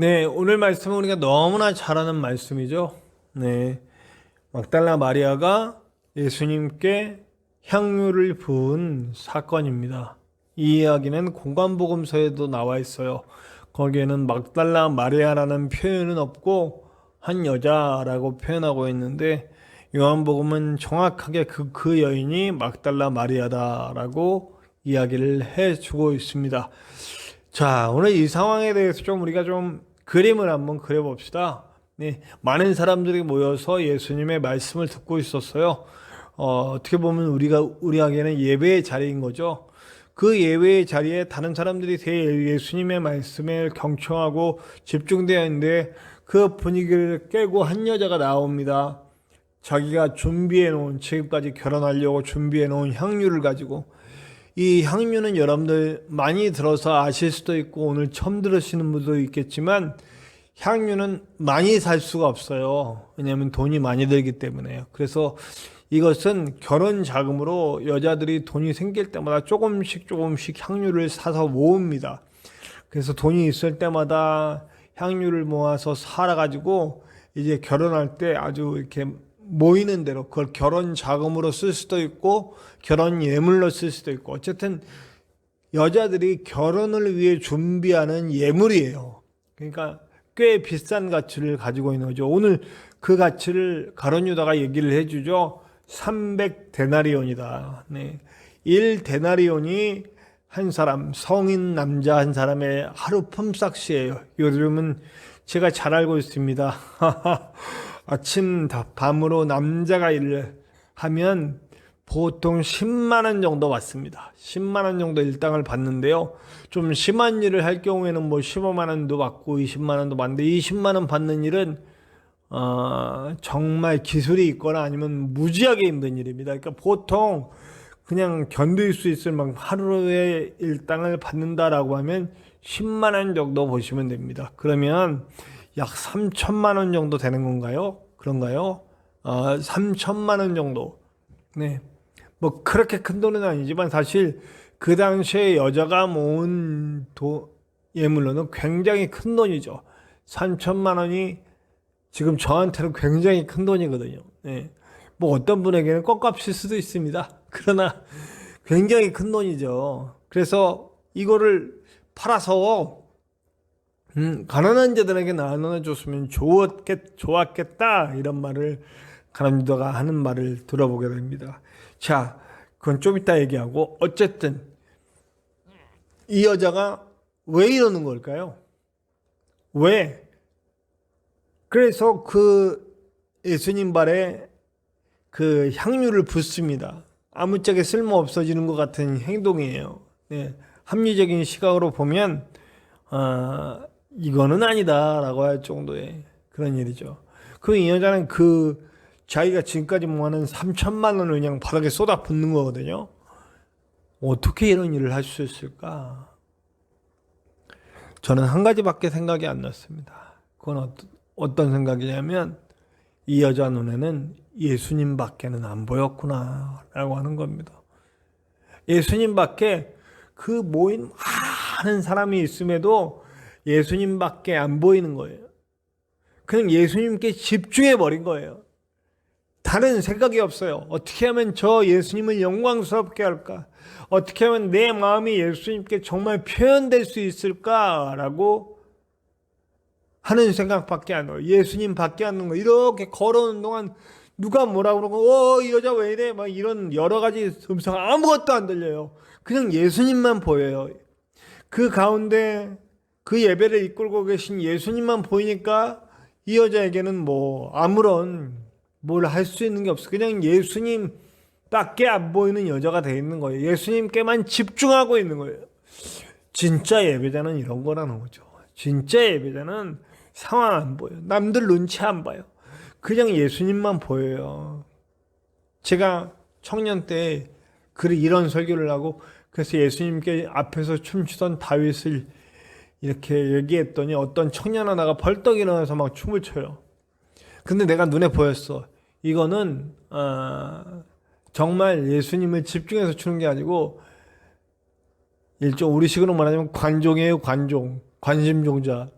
네, 오늘 말씀은 우리가 너무나 잘 아는 말씀이죠. 네, 막달라 마리아가 예수님께 향유를 부은 사건입니다. 이 이야기는 공관복음서에도 나와 있어요. 거기에는 막달라 마리아라는 표현은 없고 한 여자라고 표현하고 있는데 요한복음은 정확하게 그 여인이 막달라 마리아다라고 이야기를 해주고 있습니다. 자, 오늘 이 상황에 대해서 우리가 그림을 한번 그려봅시다. 네, 많은 사람들이 모여서 예수님의 말씀을 듣고 있었어요. 어떻게 보면 우리에게는 예배의 자리인 거죠. 그 예배의 자리에 다른 사람들이 예수님의 말씀에 경청하고 집중되어 있는데 그 분위기를 깨고 한 여자가 나옵니다. 자기가 준비해 놓은, 지금까지 결혼하려고 준비해 놓은 향유를 가지고, 이 향유는 여러분들 많이 들어서 아실 수도 있고 오늘 처음 들으시는 분도 있겠지만 향유는 많이 살 수가 없어요. 왜냐하면 돈이 많이 들기 때문에요. 그래서 이것은 결혼 자금으로 여자들이 돈이 생길 때마다 조금씩 향유를 사서 모읍니다. 그래서 돈이 있을 때마다 향유를 모아서 살아가지고 이제 결혼할 때 아주 이렇게 모이는 대로 그걸 결혼 자금으로 쓸 수도 있고 결혼 예물로 쓸 수도 있고, 어쨌든 여자들이 결혼을 위해 준비하는 예물이에요. 그러니까 꽤 비싼 가치를 가지고 있는 거죠. 오늘 그 가치를 가룟 유다가 얘기를 해주죠. 300데나리온이다. 네. 1데나리온이 한 사람, 성인 남자 한 사람의 하루 품삯이에요. 요즘은 제가 잘 알고 있습니다. 아침 밤으로 남자가 일을 하면 보통 10만 원 정도 받습니다. 10만 원 정도 일당을 받는데요. 좀 심한 일을 할 경우에는 뭐 15만 원도 받고 20만 원도 받는데, 20만 원 받는 일은 정말 기술이 있거나 아니면 무지하게 힘든 일입니다. 그러니까 보통 그냥 견딜 수 있을 만큼 하루에 일당을 받는다라고 하면 10만 원 정도 보시면 됩니다. 그러면 약 3천만 원 정도 되는 건가요? 그런가요? 3천만 원 정도. 네. 뭐 그렇게 큰 돈은 아니지만 사실 그 당시에 여자가 모은 예물로는 굉장히 큰 돈이죠. 3천만 원이 지금 저한테는 굉장히 큰 돈이거든요. 네. 뭐 어떤 분에게는 껌값일 수도 있습니다. 그러나 굉장히 큰 돈이죠. 그래서 이거를 팔아서 가난한 자들에게 나눠줬으면 좋았겠다, 이런 말을 가룟 유다가 하는 말을 들어보게 됩니다. 자, 그건 좀 이따 얘기하고, 어쨌든 이 여자가 왜 이러는 걸까요? 왜? 그래서 그 예수님 발에 그 향유를 붓습니다. 아무짝에 쓸모 없어지는 것 같은 행동이에요. 네, 합리적인 시각으로 보면 이거는 아니다라고 할 정도의 그런 일이죠. 이 여자는 자기가 지금까지 모아놓은 3천만 원을 그냥 바닥에 쏟아 붓는 거거든요. 어떻게 이런 일을 할 수 있을까? 저는 한 가지밖에 생각이 안 났습니다. 그건 어떤 생각이냐면, 이 여자 눈에는 예수님밖에는 안 보였구나 라고 하는 겁니다. 예수님밖에, 그 모인 많은 사람이 있음에도 예수님밖에 안 보이는 거예요. 그냥 예수님께 집중해 버린 거예요. 다른 생각이 없어요. 어떻게 하면 저 예수님을 영광스럽게 할까? 어떻게 하면 내 마음이 예수님께 정말 표현될 수 있을까라고 하는 생각밖에 안 나요. 예수님 밖에 안 나는 거. 이렇게 걸어오는 동안 누가 뭐라 그러고, 이 여자 왜 이래? 막 이런 여러 가지 음성 아무것도 안 들려요. 그냥 예수님만 보여요. 그 가운데 그 예배를 이끌고 계신 예수님만 보이니까 이 여자에게는 뭐 아무런 뭘 할 수 있는 게 없어. 그냥 예수님밖에 안 보이는 여자가 되어 있는 거예요. 예수님께만 집중하고 있는 거예요. 진짜 예배자는 이런 거라는 거죠. 진짜 예배자는 상황 안 보여요. 남들 눈치 안 봐요. 그냥 예수님만 보여요. 제가 청년 때 이런 설교를 하고, 그래서 예수님께 앞에서 춤추던 다윗을 이렇게 얘기했더니 어떤 청년 하나가 벌떡 일어나서 막 춤을 춰요. 근데 내가 눈에 보였어. 이거는 정말 예수님을 집중해서 추는 게 아니고 우리식으로 말하자면 관종이에요. 관종, 관심종자.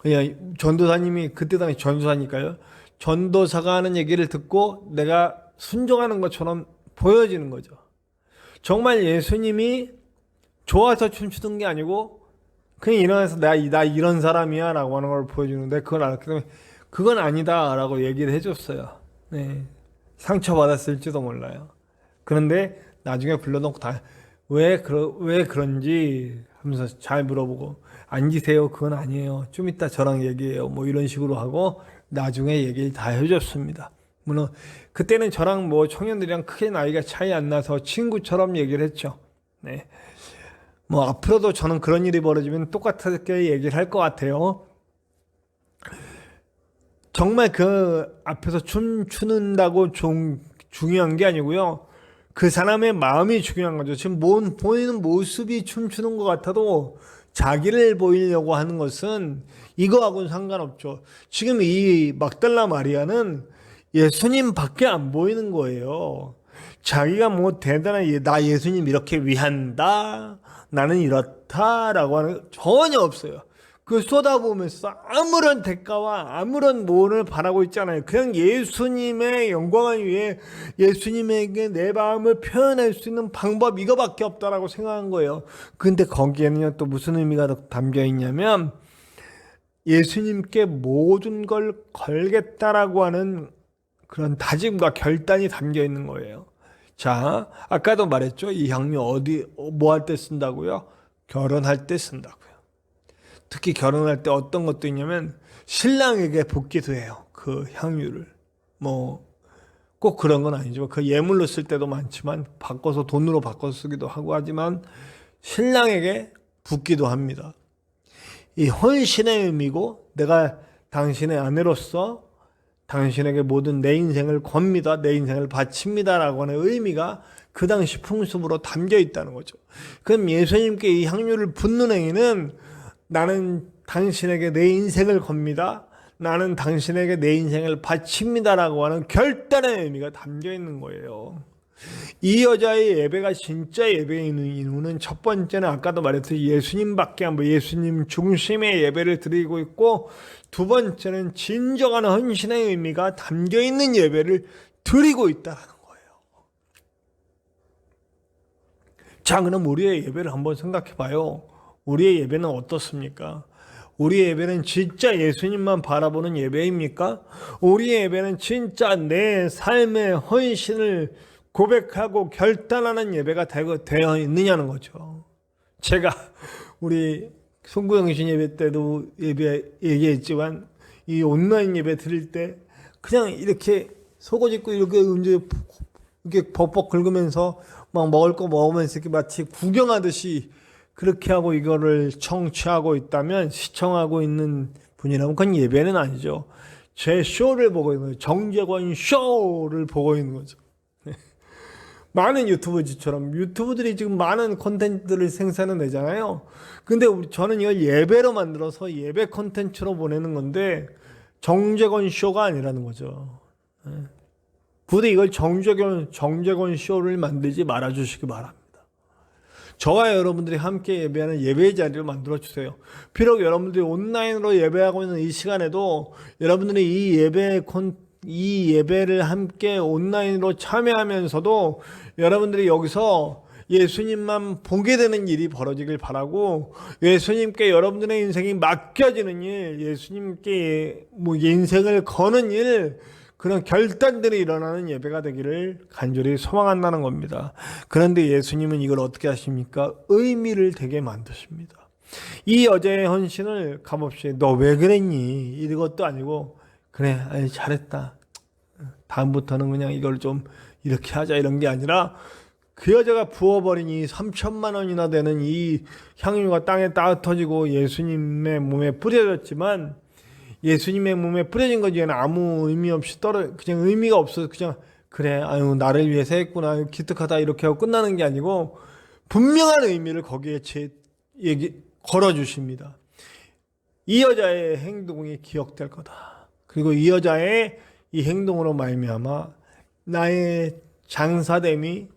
그냥 전도사님이 그때 당시 전도사니까요. 전도사가 하는 얘기를 듣고 내가 순종하는 것처럼 보여지는 거죠. 정말 예수님이 좋아서 춤추는 게 아니고 그냥 일어나서 나 이런 사람이야 라고 하는 걸 보여주는데 그걸 알았기 때문에 그건 아니다 라고 얘기를 해줬어요. 네. 상처받았을지도 몰라요. 그런데 나중에 불러놓고 왜 그런지 하면서 잘 물어보고 앉으세요. 그건 아니에요. 좀 이따 저랑 얘기해요. 뭐 이런 식으로 하고 나중에 얘기를 다 해줬습니다. 물론 그때는 저랑 뭐 청년들이랑 크게 나이가 차이 안 나서 친구처럼 얘기를 했죠. 네. 뭐 앞으로도 저는 그런 일이 벌어지면 똑같게 얘기를 할 것 같아요. 정말 그 앞에서 춤추는다고 좀 중요한 게 아니고요. 그 사람의 마음이 중요한 거죠. 지금 보이는 모습이 춤추는 것 같아도 자기를 보이려고 하는 것은 이거하고는 상관없죠. 지금 이 막달라 마리아는 예수님밖에 안 보이는 거예요. 자기가 뭐 대단한 나 예수님 이렇게 위한다, 나는 이렇다라고 하는 거 전혀 없어요. 그 쏟아부으면서 아무런 대가와 아무런 모험을 바라고 있잖아요. 그냥 예수님의 영광을 위해 예수님에게 내 마음을 표현할 수 있는 방법 이거밖에 없다라고 생각한 거예요. 근데 거기에는요 또 무슨 의미가 담겨 있냐면 예수님께 모든 걸 걸겠다라고 하는 그런 다짐과 결단이 담겨 있는 거예요. 자, 아까도 말했죠. 이 향유 뭐 할 때 쓴다고요? 결혼할 때 쓴다고요. 특히 결혼할 때 어떤 것도 있냐면 신랑에게 붓기도 해요. 그 향유를. 뭐 꼭 그런 건 아니죠. 그 예물로 쓸 때도 많지만 바꿔서 돈으로 바꿔서 쓰기도 하고 하지만 신랑에게 붓기도 합니다. 이 헌신의 의미고 내가 당신의 아내로서 당신에게 모든 내 인생을 겁니다. 내 인생을 바칩니다. 라고 하는 의미가 그 당시 풍습으로 담겨 있다는 거죠. 그럼 예수님께 이 향유를 붓는 행위는 나는 당신에게 내 인생을 겁니다. 나는 당신에게 내 인생을 바칩니다. 라고 하는 결단의 의미가 담겨 있는 거예요. 이 여자의 예배가 진짜 예배인 이유는 첫 번째는 아까도 말했듯이 예수님밖에 안 보여 예수님 중심의 예배를 드리고 있고 두 번째는 진정한 헌신의 의미가 담겨 있는 예배를 드리고 있다는 거예요. 자, 그럼 우리의 예배를 한번 생각해 봐요. 우리의 예배는 어떻습니까? 우리의 예배는 진짜 예수님만 바라보는 예배입니까? 우리의 예배는 진짜 내 삶의 헌신을 고백하고 결단하는 예배가 되어 있느냐는 거죠. 제가 우리 송구영신 예배 때도 얘기했지만 이 온라인 예배 드릴 때 그냥 이렇게 속옷 입고 이렇게 벅벅 긁으면서 막 먹을 거 먹으면서 이렇게 마치 구경하듯이 그렇게 하고 이거를 청취하고 있다면 시청하고 있는 분이라면 그건 예배는 아니죠. 제 쇼를 보고 있는 거예요. 정재권 쇼를 보고 있는 거죠. 많은 유튜브지처럼 유튜브들이 지금 많은 콘텐츠들을 생산해내잖아요. 근데 저는 이걸 예배로 만들어서 예배 콘텐츠로 보내는 건데 정재권 쇼가 아니라는 거죠. 부디 이걸 정재권 쇼를 만들지 말아주시기 바랍니다. 저와 여러분들이 함께 예배하는 예배의 자리를 만들어주세요. 비록 여러분들이 온라인으로 예배하고 있는 이 시간에도 여러분들이 이 예배를 함께 온라인으로 참여하면서도 여러분들이 여기서 예수님만 보게 되는 일이 벌어지길 바라고 예수님께 여러분들의 인생이 맡겨지는 일, 예수님께 뭐 인생을 거는 일 그런 결단들이 일어나는 예배가 되기를 간절히 소망한다는 겁니다. 그런데 예수님은 이걸 어떻게 하십니까? 의미를 되게 만드십니다. 이 여자의 헌신을 값없이 너 왜 그랬니? 이것도 아니고 그래 잘했다. 다음부터는 그냥 이걸 좀 이렇게 하자 이런 게 아니라 그 여자가 부어버린 이 3천만 원이나 되는 이 향유가 땅에 따 터지고 예수님의 몸에 뿌려졌지만 예수님의 몸에 뿌려진 것 중에는 아무 의미 없이 그냥 의미가 없어서 그냥 그래 아유 나를 위해서 했구나 기특하다 이렇게 하고 끝나는 게 아니고 분명한 의미를 거기에 걸어주십니다. 이 여자의 행동이 기억될 거다. 그리고 이 여자의 이 행동으로 말미암아 나의 장사됨이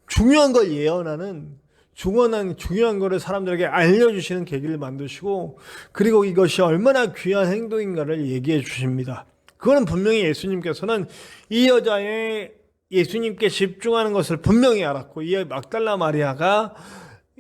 중요한 걸 예언하는 중요한 거를 사람들에게 알려주시는 계기를 만드시고, 그리고 이것이 얼마나 귀한 행동인가를 얘기해 주십니다. 그거는 분명히 예수님께서는 이 여자의 예수님께 집중하는 것을 분명히 알았고, 이 막달라 마리아가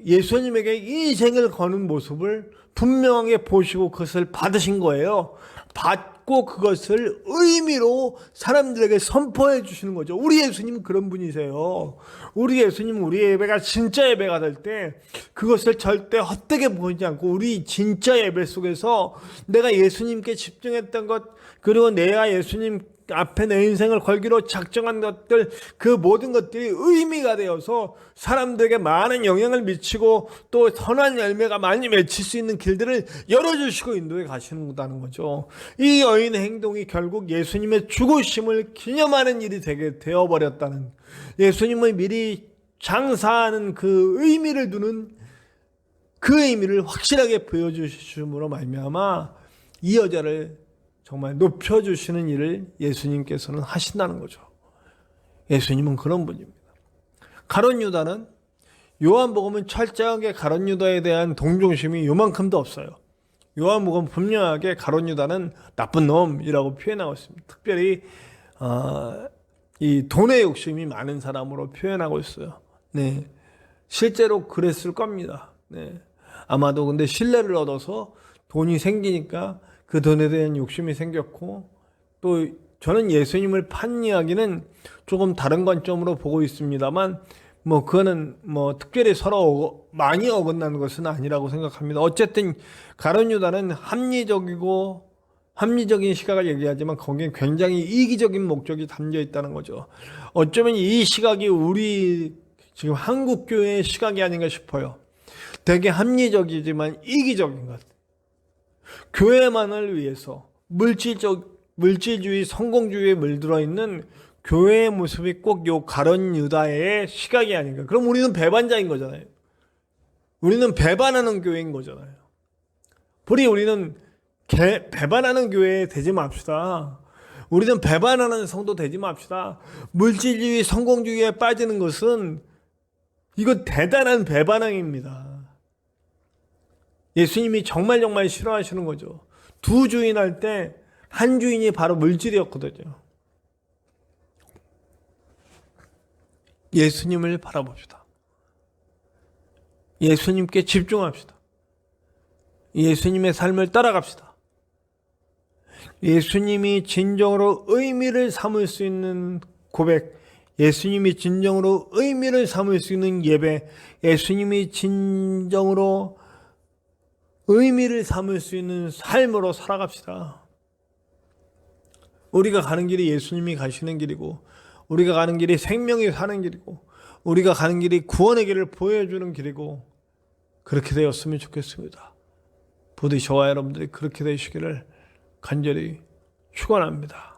예수님에게 인생을 거는 모습을 분명하게 보시고 그것을 받으신 거예요. 받고 그것을 의미로 사람들에게 선포해 주시는 거죠. 우리 예수님은 그런 분이세요. 우리 예수님은 우리 예배가 진짜 예배가 될 때 그것을 절대 헛되게 보이지 않고, 우리 진짜 예배 속에서 내가 예수님께 집중했던 것, 그리고 내가 예수님 앞에 내 인생을 걸기로 작정한 것들, 그 모든 것들이 의미가 되어서 사람들에게 많은 영향을 미치고 또 선한 열매가 많이 맺힐 수 있는 길들을 열어주시고 인도해 가시는다는 거죠. 이 여인의 행동이 결국 예수님의 죽으심을 기념하는 일이 되게 되어버렸다는, 예수님을 미리 장사하는 그 의미를 두는, 그 의미를 확실하게 보여주심으로 말미암아 이 여자를 정말 높여주시는 일을 예수님께서는 하신다는 거죠. 예수님은 그런 분입니다. 가룟 유다는, 요한복음은 철저하게 가룟 유다에 대한 동정심이 요만큼도 없어요. 요한복음은 분명하게 가룟 유다는 나쁜 놈이라고 표현하고 있습니다. 특별히 이 돈의 욕심이 많은 사람으로 표현하고 있어요. 네, 실제로 그랬을 겁니다. 네, 아마도 근데 신뢰를 얻어서 돈이 생기니까 그 돈에 대한 욕심이 생겼고, 또 저는 예수님을 판 이야기는 조금 다른 관점으로 보고 있습니다만, 그거는 특별히 서로 많이 어긋나는 것은 아니라고 생각합니다. 어쨌든 가룟 유다는 합리적인 시각을 얘기하지만 거기에 굉장히 이기적인 목적이 담겨 있다는 거죠. 어쩌면 이 시각이 우리 지금 한국 교회의 시각이 아닌가 싶어요. 되게 합리적이지만 이기적인 것. 교회만을 위해서 물질주의, 성공주의에 물들어 있는 교회의 모습이 꼭 요 가룟 유다의 시각이 아닌가. 그럼 우리는 배반자인 거잖아요. 우리는 배반하는 교회인 거잖아요. 우리는 배반하는 교회 되지 맙시다. 우리는 배반하는 성도 되지 맙시다. 물질주의, 성공주의에 빠지는 것은 이거 대단한 배반행입니다. 예수님이 정말 싫어하시는 거죠. 두 주인 할 때 한 주인이 바로 물질이었거든요. 예수님을 바라봅시다. 예수님께 집중합시다. 예수님의 삶을 따라갑시다. 예수님이 진정으로 의미를 삼을 수 있는 고백, 예수님이 진정으로 의미를 삼을 수 있는 예배, 예수님이 진정으로 의미를 삼을 수 있는 삶으로 살아갑시다. 우리가 가는 길이 예수님이 가시는 길이고, 우리가 가는 길이 생명이 사는 길이고, 우리가 가는 길이 구원의 길을 보여주는 길이고, 그렇게 되었으면 좋겠습니다. 부디 저와 여러분들이 그렇게 되시기를 간절히 축원합니다.